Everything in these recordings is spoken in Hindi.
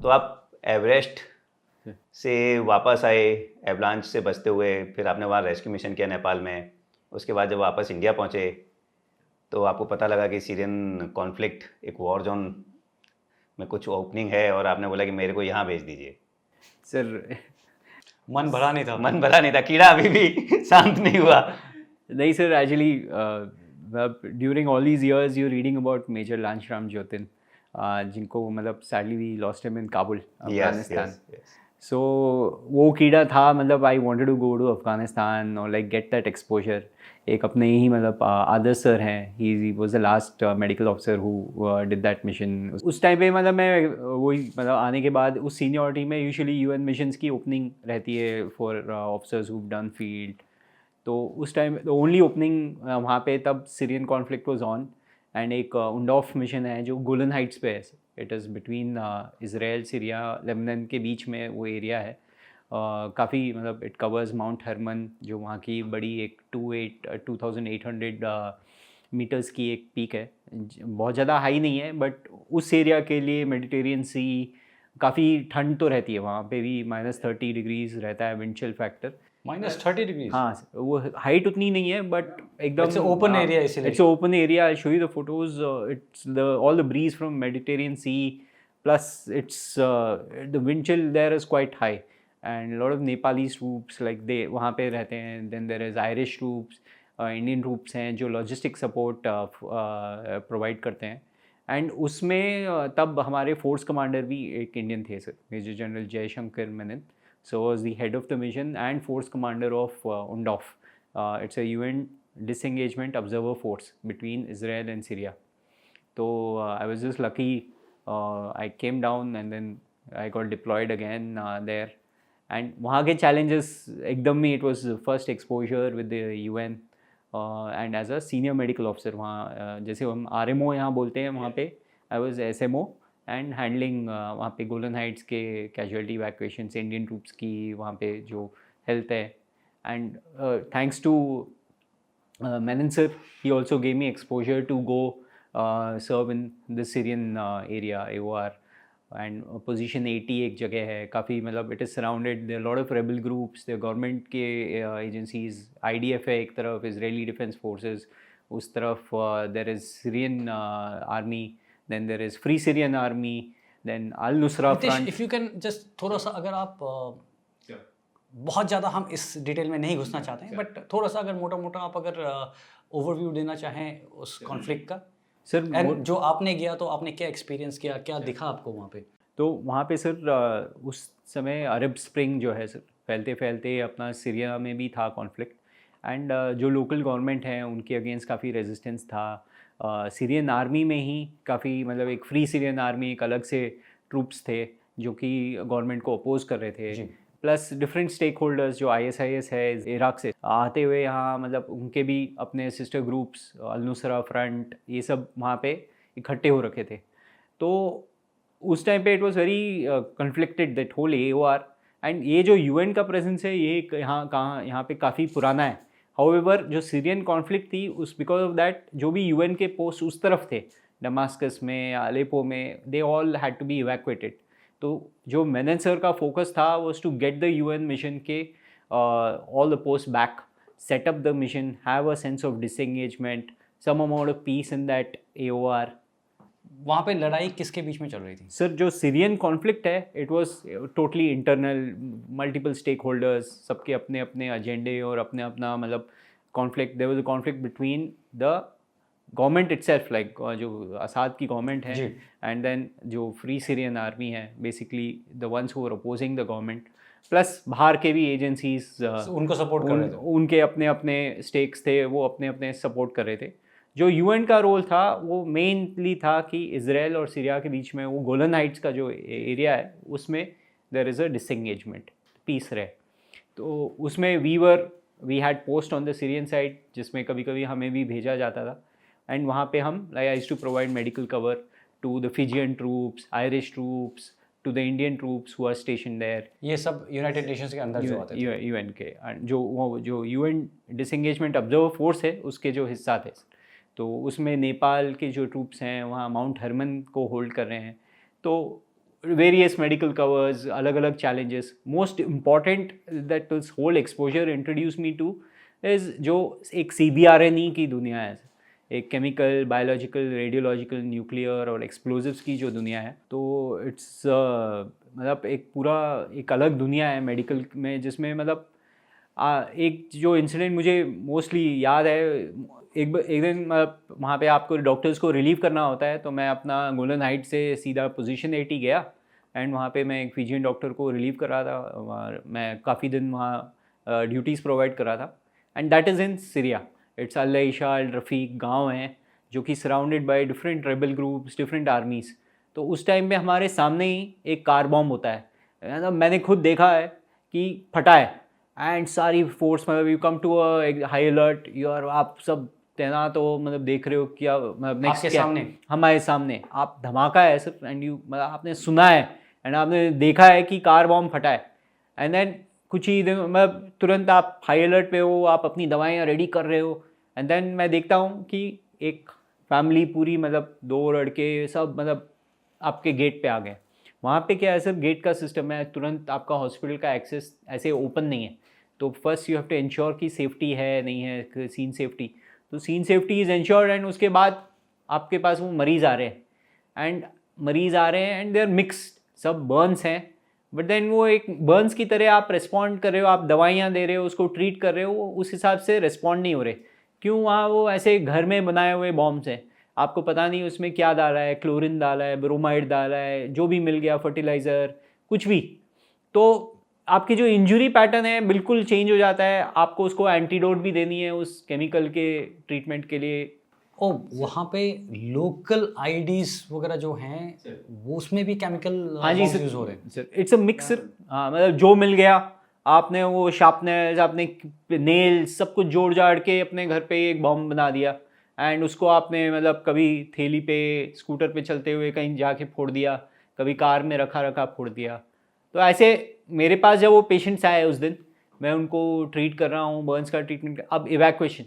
तो आप एवरेस्ट से वापस आए एवलांच से बचते हुए, फिर आपने वहाँ रेस्क्यू मिशन किया नेपाल में, उसके बाद जब वापस इंडिया पहुँचे तो आपको पता लगा कि सीरियन कॉन्फ्लिक्ट एक वॉर जोन में कुछ ओपनिंग है और आपने बोला कि मेरे को यहाँ भेज दीजिए। सर मन भरा नहीं था। मन भरा नहीं था, कीड़ा अभी भी शांत नहीं हुआ। नहीं sir, actually during all these years you reading about major Laishram Jyotin, जिनको मतलब sadly we lost him in Kabul, Afghanistan. So वो कीड़ा था, मतलब I wanted to go to Afghanistan और लाइक गेट दैट एक्सपोजर। एक अपने ही मतलब आदर्श सर हैं, he was the last medical officer who did that mission. उस टाइम पे मतलब मैं वही मतलब आने के बाद उस सीनियरिटी में यूजुअली यूएन मिशंस की ओपनिंग रहती है for officers who done field. तो उस टाइम द ओनली ओपनिंग वहाँ पे तब Syrian conflict was on, and एक उंडॉफ मिशन है जो गोलन हाइट्स पे है। It is between Israel, Syria, Lebanon के बीच में वो एरिया है। काफ़ी मतलब इट कवर्स माउंट हरमन, जो वहाँ की बड़ी एक 2800 मीटर्स की एक पीक है। बहुत ज़्यादा हाई नहीं है, बट उस एरिया के लिए मेडिटेरियन सी, काफ़ी ठंड तो रहती है वहाँ पे भी, -30 डिग्रीज रहता है विंड चिल फैक्टर। -30 डिग्रीज? हाँ, वो हाइट उतनी नहीं है, बट एकदम इट्स ओपन एरिया, इसलिए it's open area. I show you the photos, it's the all the breeze from Mediterranean sea, plus it's the wind chill there is quite high, and lot of Nepali troops like they वहाँ पे रहते हैं। Then there is Irish troops, Indian troops हैं जो लॉजिस्टिक सपोर्ट प्रोवाइड करते हैं। एंड उसमें तब हमारे फोर्स कमांडर भी एक इंडियन थे sir, major general Jaishankar Menon. So was the head of the mission and force commander of UNDOF. It's a UN disengagement observer force between Israel and Syria. So I was just lucky. I came down and then I got deployed again there. And वहाँ के challenges एकदम ही, it was first exposure with the UN and as a senior medical officer वहाँ जैसे हम RMO यहाँ बोलते हैं, वहाँ पे I was SMO and handling वहाँ पे गोलन हाइट्स के कैजुअलिटी इवैक्यूएशन से इंडियन ट्रूप्स की वहाँ पे जो हेल्थ है। And thanks to Menon sir, he also gave me exposure to go serve in the Syrian area AOR। And position 80 एक जगह है, काफ़ी मतलब it is surrounded, there lot of rebel groups, there government के एजेंसीज, IDF है एक तरफ, इजरायली डिफेंस फोर्सेस उस तरफ, there is Syrian army, then there is Free Syrian Army, then Al-Nusra Front। If you can just थोड़ा सा, अगर आप बहुत ज़्यादा हम इस डिटेल में नहीं घुसना चाहते हैं, बट थोड़ा सा अगर मोटा मोटा आप अगर ओवरव्यू देना चाहें उस कॉन्फ्लिक्ट का सर। जो आपने किया तो आपने क्या एक्सपीरियंस किया, क्या दिखा आपको वहाँ पे? तो वहाँ पे सर उस समय अरब स्प्रिंग जो है सर, फैलते फैलते अपना सीरिया में भी था कॉन्फ्लिक्ट, एंड जो लोकल गवर्नमेंट हैं उनके अगेंस्ट काफ़ी रेजिस्टेंस था। सीरियन आर्मी में ही काफ़ी मतलब एक फ्री सीरियन आर्मी, एक अलग से ट्रूप्स थे जो कि गवर्नमेंट को अपोज कर रहे थे, प्लस डिफरेंट स्टेक होल्डर्स जो ISIS है इराक से आते हुए यहाँ, मतलब उनके भी अपने सिस्टर ग्रुप्स, अल-नुसरा फ्रंट, ये सब वहाँ पे इकट्ठे हो रखे थे। तो उस टाइम पे it was very conflicted that whole AOR। And ये जो UN का प्रेजेंस है ये यहाँ पे काफ़ी पुराना है। हाउएवर जो सीरियन कॉन्फ्लिक्ट थी उस बिकॉज ऑफ दैट जो भी UN के पोस्ट उस तरफ थे, दमास्कस में, अलेपो में, they all had to be evacuated. तो जो मेनन सर का फोकस था was to get the UN mission के all the post back, set up the mission, have a sense of disengagement, some amount of peace in that AOR। वहाँ पे लड़ाई किसके बीच में चल रही थी सर? जो सीरियन कॉन्फ्लिक्ट है it was totally internal, multiple stake holders, सबके अपने अपने एजेंडे और अपने अपना मतलब conflict. There was a conflict between the government itself, like जो असाद की गवर्नमेंट है, एंड देन जो फ्री सीरियन आर्मी है, basically the ones who are opposing the government, plus बाहर के भी एजेंसीज उनको सपोर्ट कर रहे थे, उनके अपने अपने स्टेक्स थे, वो अपने अपने सपोर्ट कर रहे थे। जो UN का रोल था वो मेनली था कि इजराइल और सीरिया के बीच में वो गोलन हाइट्स का जो एरिया है उसमें there is a disengagement, peace रहे। तो उसमें we had post on the Syrian side, जिसमें कभी कभी हमें भी भेजा जाता था, एंड वहाँ पे हम I used to provide medical cover to the Fijian troops, Irish troops, to the Indian troops who are station there. ये सब यूनाइटेड नेशंस के अंदर जो आते थे, UN के, जो UN डिसएंगेजमेंट ऑब्जर्वर फोर्स है उसके जो हिस्सा थे। तो उसमें नेपाल के जो ट्रूप्स हैं वहाँ माउंट हरमन को होल्ड कर रहे हैं। तो various medical covers, अलग अलग challenges. Most important that this whole exposure introduced me to is जो एक CBRNE की दुनिया है, एक केमिकल, बायोलॉजिकल, रेडियोलॉजिकल, न्यूक्लियर और एक्सप्लोजिव्स की जो दुनिया है, तो इट्स मतलब एक पूरा एक अलग दुनिया है मेडिकल में, जिसमें मतलब एक जो इंसिडेंट मुझे मोस्टली याद है, एक दिन मतलब वहाँ पे आपको डॉक्टर्स को रिलीव करना होता है, तो मैं अपना गोल्डन हाइट से सीधा पोजीशन 80 गया एंड वहाँ पे मैं एक फिजियन डॉक्टर को रिलीव कर रहा था। मैं काफ़ी दिन वहाँ ड्यूटीज़ प्रोवाइड कर रहा था and that is in Syria. It's Al Isha Al Rafiq गाँव हैं जो कि surrounded by different rebel groups, different armies. तो उस टाइम पे हमारे सामने ही एक कार बॉम्ब होता है, मतलब मैंने खुद देखा है कि फटा है एंड सारी फोर्स मतलब you come to a high alert, आप सब तैनात हो, मतलब देख रहे हो क्या मतलब नेक्स्ट क्या सामने, हमारे सामने आप धमाका है सिर्फ एंड यू मतलब आपने सुना है एंड आपने देखा है कि कार बॉम्ब फटा है एंड देन कुछ ही दिन मतलब तुरंत आप हाई अलर्ट पे हो, आप अपनी दवाइयाँ रेडी कर रहे हो एंड देन मैं देखता हूँ कि एक फैमिली पूरी मतलब 2 लड़के सब मतलब आपके गेट पे आ गए। वहाँ पे क्या है, सिर्फ गेट का सिस्टम है, तुरंत आपका हॉस्पिटल का एक्सेस ऐसे ओपन नहीं है। तो first you have to ensure कि सेफ्टी है नहीं है, सीन सेफ्टी, तो scene safety is ensured and उसके बाद आपके पास वो मरीज़ आ रहे हैं एंड दे आर मिक्सड, सब बर्न्स हैं, बट देन वो एक बर्न्स की तरह आप रिस्पॉन्ड कर रहे हो, आप दवाइयाँ दे रहे हो, उसको ट्रीट कर रहे हो, उस हिसाब से रिस्पॉन्ड नहीं हो रहे। क्यों? वहाँ वो ऐसे घर में बनाए हुए बॉम्ब्स हैं, आपको पता नहीं उसमें क्या डाला है, क्लोरीन डाला है, ब्रोमाइड डाला है, जो भी मिल गया, फर्टिलाइज़र, कुछ भी, तो आपकी जो इंजरी पैटर्न है बिल्कुल चेंज हो जाता है। आपको उसको एंटीडोट भी देनी है उस केमिकल के ट्रीटमेंट के लिए। ओ वहाँ पे लोकल आईडीज वगैरह जो हैं वो उसमें भी केमिकल हाँ जी यूज हो रहे हैं सर, इट्स अ मिक्स। हाँ मतलब जो मिल गया आपने, वो शार्पनर्स, आपने नेल, सब कुछ जोड़ जाड़ के अपने घर पे एक बॉम्ब बना दिया एंड उसको आपने मतलब कभी थैली पे, स्कूटर पे चलते हुए कहीं जाके फोड़ दिया, कभी कार में रखा फोड़ दिया। तो ऐसे मेरे पास जब वो पेशेंट्स आए उस दिन, मैं उनको ट्रीट कर रहा हूँ, बर्न्स का ट्रीटमेंट। अब इवैक्यूएशन,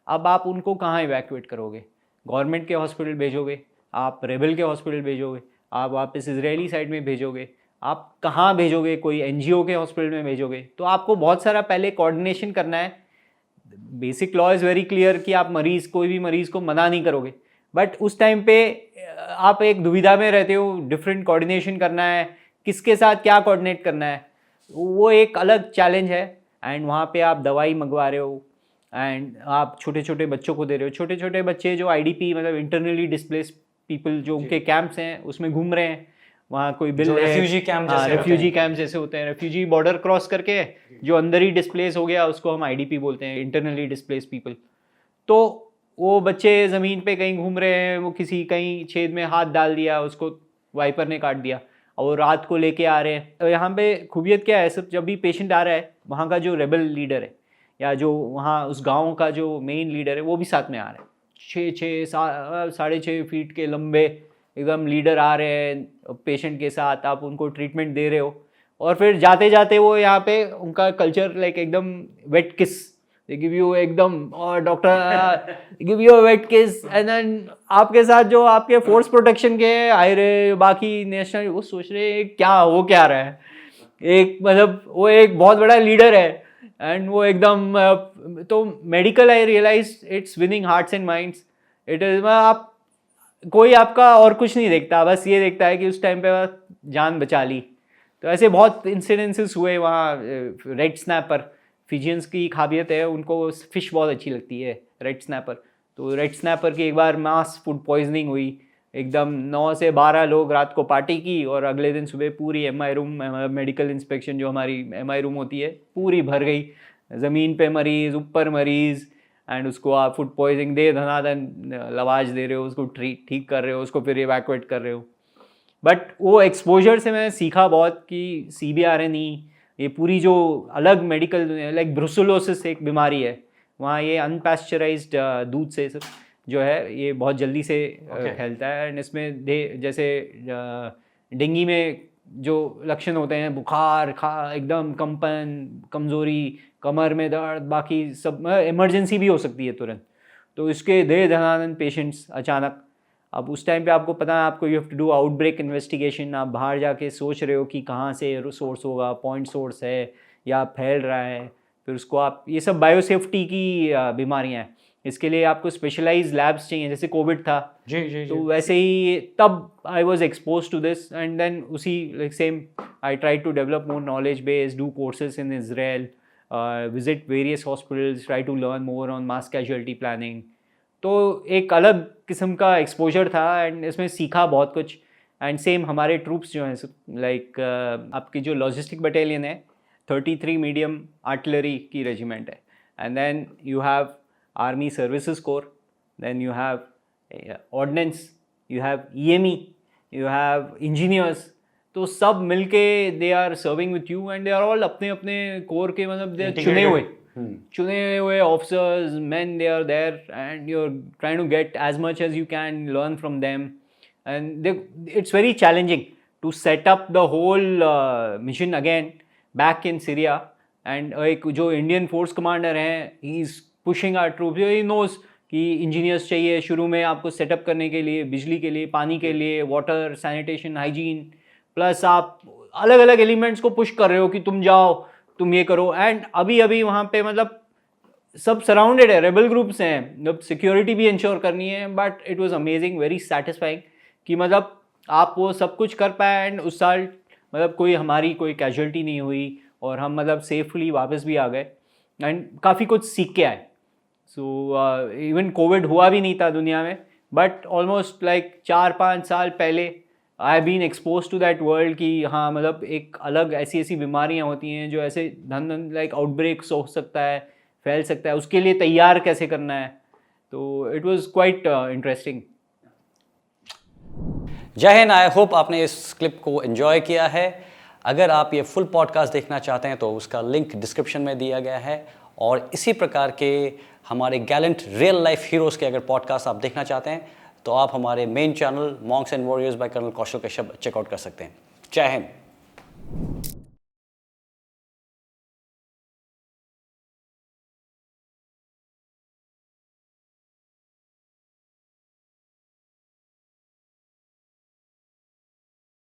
अब आप उनको कहाँ इवैक्यूएट करोगे? गवर्नमेंट के हॉस्पिटल भेजोगे, आप रेबल के हॉस्पिटल भेजोगे, आप वापस इजरायली साइड में भेजोगे, आप कहाँ भेजोगे? कोई एनजीओ के हॉस्पिटल में भेजोगे? तो आपको बहुत सारा पहले कोऑर्डिनेशन करना है। Basic law is very clear कि आप कोई भी मरीज़ को मना नहीं करोगे, बट उस टाइम पे आप एक दुविधा में रहते हो, डिफरेंट कोऑर्डिनेशन करना है, किसके साथ क्या कोऑर्डिनेट करना है, वो एक अलग चैलेंज है। एंड वहाँ पे आप दवाई मंगवा रहे हो एंड आप छोटे छोटे बच्चों को दे रहे हो, छोटे छोटे बच्चे जो आईडीपी मतलब इंटरनली डिस्प्लेस्ड पीपल जो उनके कैंप्स हैं उसमें घूम रहे हैं। वहाँ कोई बिल है, रेफ्यूजी कैंप जैसे रेफ्यूजी कैंप जैसे होते हैं, रेफ्यूजी बॉर्डर क्रॉस करके जो अंदर ही डिस्प्लेस हो गया उसको हम आईडीपी बोलते हैं, इंटरनली डिस्प्लेस्ड पीपल। तो वो बच्चे ज़मीन पे कहीं घूम रहे हैं, वो किसी कहीं छेद में हाथ डाल दिया, उसको वाइपर ने काट दिया और वो रात को लेके आ रहे हैं। तो यहाँ पे खूबियत क्या है, सिर्फ जब भी पेशेंट आ रहा है वहाँ का जो रेबल लीडर है या जो वहाँ उस गांव का जो मेन लीडर है वो भी साथ में आ रहा है। 6.5 फीट के लंबे एकदम लीडर आ रहे हैं पेशेंट के साथ, आप उनको ट्रीटमेंट दे रहे हो और फिर जाते जाते वो यहाँ पे उनका कल्चर लाइक एकदम वेट किस, दे गिव यू एकदम, और doctor give you a wet kiss and then आपके साथ जो आपके फोर्स प्रोटेक्शन के आए रहे बाकी नेशनल, वो सोच रहे क्या हो क्या रहा है। एक मतलब वो एक बहुत बड़ा लीडर है एंड वो एकदम तो medical I realise it's winning hearts and minds. It is आप कोई आपका और कुछ नहीं देखता, बस ये देखता है कि उस टाइम पे जान बचा ली। तो ऐसे बहुत इंसिडेंसेस हुए वहाँ। रेड स्नैपर, फिजियंस की खाबियत है, उनको फ़िश बहुत अच्छी लगती है, रेड स्नैपर। तो रेड स्नैपर की एक बार मास फूड पॉइजनिंग हुई, एकदम 9 से 12 लोग रात को पार्टी की और अगले दिन सुबह पूरी एमआई रूम, मेडिकल इंस्पेक्शन जो हमारी एमआई रूम होती है पूरी भर गई, ज़मीन पे मरीज़, ऊपर मरीज़, एंड उसको आप फूड पॉइजनिंग दे धनाधन लवाज दे रहे हो, उसको ठीक कर रहे हो, उसको फिर इवैक्यूएट कर रहे हो। बट वो एक्सपोजर से मैं सीखा बहुत कि CBRNE ये पूरी जो अलग मेडिकल लाइक ब्रुसेलोसिस एक बीमारी है वहाँ, ये अनपैस्चराइज्ड दूध से जो है ये बहुत जल्दी से फैलता है एंड इसमें जैसे डेंगू में जो लक्षण होते हैं, बुखार, एकदम कंपन, कमज़ोरी, कमर में दर्द, बाकी सब इमरजेंसी भी हो सकती है तुरंत। तो इसके धनाधन पेशेंट्स अचानक अब उस टाइम पे आपको पता है, आपको you have to do outbreak investigation, आप बाहर जाके सोच रहे हो कि कहाँ से सोर्स होगा, पॉइंट सोर्स है या फैल रहा है, फिर उसको आप, ये सब बायोसेफ्टी की बीमारियाँ हैं, इसके लिए आपको स्पेशलाइज लैब्स चाहिए, जैसे कोविड था। जी जी तो वैसे ही तब I was expose to this, and then उसी like same I try to develop more knowledge base, do courses in Israel, visit various hospitals, try to learn more on mass casualty planning. तो एक अलग किस्म का एक्सपोजर था एंड इसमें सीखा बहुत कुछ। एंड सेम हमारे ट्रूप्स जो हैं, लाइक आपकी जो लॉजिस्टिक बटालियन है 33 मीडियम आर्टिलरी की रेजिमेंट है, and then you have army services corps, then you have ordnance, you have EME, you have engineers, तो सब मिलके they are serving with you and they are all अपने अपने कोर के, मतलब they are चुने हुए officers, men, they are there and you're trying to get as much as you can, learn from them, and it's very challenging to set up the whole mission again back in Syria. And एक जो इंडियन फोर्स कमांडर हैं, he is pushing our troops, he knows कि इंजीनियर्स चाहिए शुरू में आपको सेटअप करने के लिए, बिजली के लिए, पानी के लिए, वाटर, सैनिटेशन, हाइजीन, प्लस आप अलग अलग एलिमेंट्स को पुश कर रहे हो कि तुम जाओ, तुम ये करो। एंड अभी अभी वहाँ पे मतलब सब सराउंडेड है, रेबल ग्रुप्स हैं, मतलब सिक्योरिटी भी इंश्योर करनी है, but it was amazing, very satisfying कि मतलब आप वो सब कुछ कर पाए। एंड उस साल मतलब कोई हमारी कोई कैजुअलिटी नहीं हुई और हम मतलब सेफली वापस भी आ गए एंड काफ़ी कुछ सीख के आए। सो इवन कोविड हुआ भी नहीं था दुनिया में, बट ऑलमोस्ट लाइक 4-5 साल पहले I have been expose to that world कि हाँ मतलब एक अलग ऐसी ऐसी बीमारियाँ होती हैं जो ऐसे धन लाइक आउटब्रेक्स हो सकता है, फैल सकता है, उसके लिए तैयार कैसे करना है। तो इट वाज क्वाइट इंटरेस्टिंग। जय हिंद। आई होप आपने इस क्लिप को एंजॉय किया है। अगर आप ये फुल पॉडकास्ट देखना चाहते हैं तो उसका लिंक डिस्क्रिप्शन में दिया गया है, और इसी प्रकार के हमारे गैलेंट रियल लाइफ हीरोज़ के अगर पॉडकास्ट आप देखना चाहते हैं तो आप हमारे main channel monks and warriors by colonel Kaushal Kashyap check out कर सकते हैं। जय हिंद।